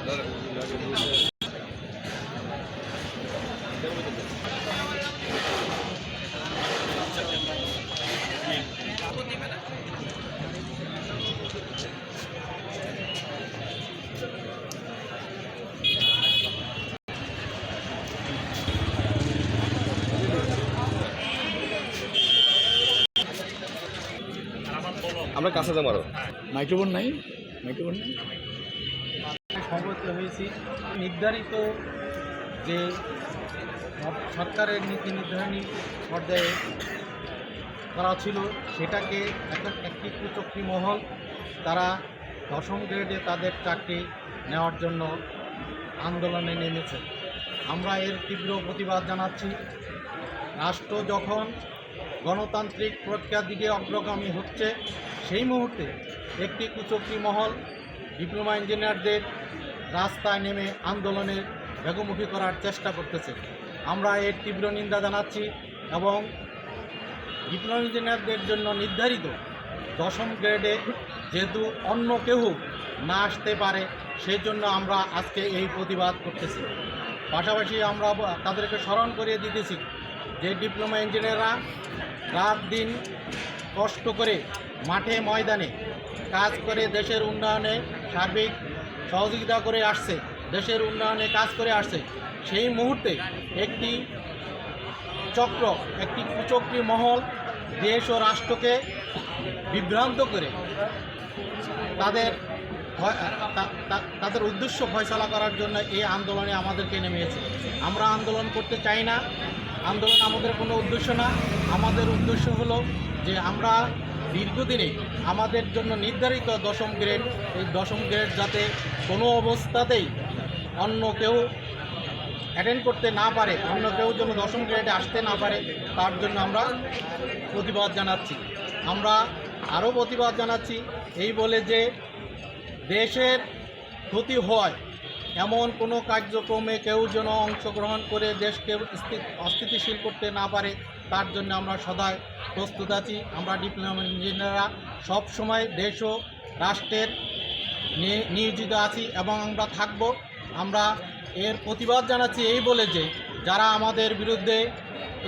আমরা কাছে মারো মাইক্রোফোন নাই, মাইক্রোফোন নাই। সমবেত হয়েছি নির্ধারিত যে সরকারের নীতি নির্ধারণী পর্যায়ে করা ছিল সেটাকে এখন একটি কুচক্রী মহল তারা 10ম গ্রেডে তাদের চাকরি নেওয়ার জন্য আন্দোলনে নেমেছে। আমরা এর তীব্র প্রতিবাদ জানাচ্ছি। রাষ্ট্র যখন গণতান্ত্রিক প্রক্রিয়ার দিকে অগ্রগামী হচ্ছে সেই মুহূর্তে একটি কুচক্রী মহল ডিপ্লোমা ইঞ্জিনিয়ারদের রাস্তায় নেমে আন্দোলনের বেগমুখী করার চেষ্টা করতেছে। আমরা এর তীব্র নিন্দা জানাচ্ছি এবং ডিপ্লোমা ইঞ্জিনিয়ারদের জন্য নির্ধারিত 10ম গ্রেডে যেহেতু অন্য কেউ না আসতে পারে সেই জন্য আমরা আজকে এই প্রতিবাদ করতেছি। পাশাপাশি আমরা তাদেরকে স্মরণ করিয়ে দিতেছি যে ডিপ্লোমা ইঞ্জিনিয়াররা রাত দিন কষ্ট করে মাঠে ময়দানে কাজ করে দেশের উন্নয়নে সার্বিক সহযোগিতা করে আসছে, দেশের উন্নয়নে কাজ করে আসছে। সেই মুহূর্তে একটি চক্র, একটি কুচক্রী মহল দেশ ও রাষ্ট্রকে বিভ্রান্ত করে তাদের উদ্দেশ্য ফয়সালা করার জন্য এই আন্দোলনে আমাদেরকে নেমেছে। আমরা আন্দোলন করতে চাই না, আন্দোলন আমাদের কোনো উদ্দেশ্য না। আমাদের উদ্দেশ্য হলো যে আমরা দীর্ঘদিনে আমাদের জন্য নির্ধারিত 10ম গ্রেড, এই 10ম গ্রেড যাতে কোনো অবস্থাতেই অন্য কেউ অ্যাটেন্ড করতে না পারে, অন্য কেউ যেন 10ম গ্রেডে আসতে না পারে, তার জন্য আমরা প্রতিবাদ জানাচ্ছি। আমরা আরও প্রতিবাদ জানাচ্ছি এই বলে যে দেশের ক্ষতি হয় এমন কোনো কার্যক্রমে কেউ যেন অংশগ্রহণ করে দেশকে অস্থিতিশীল করতে না পারে, তার জন্য আমরা সদাই প্রস্তুত আছি। আমরা ডিপ্লোমা ইঞ্জিনিয়াররা সবসময় দেশ ও রাষ্ট্রের নিয়োজিত আছি এবং আমরা থাকব। আমরা এর প্রতিবাদ জানাচ্ছি এই বলে যে যারা আমাদের বিরুদ্ধে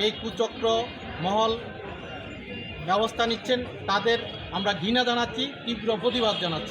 এই কুচক্র মহল ব্যবস্থা নিচ্ছেন তাদের আমরা ঘৃণা জানাচ্ছি, তীব্র প্রতিবাদ জানাচ্ছি।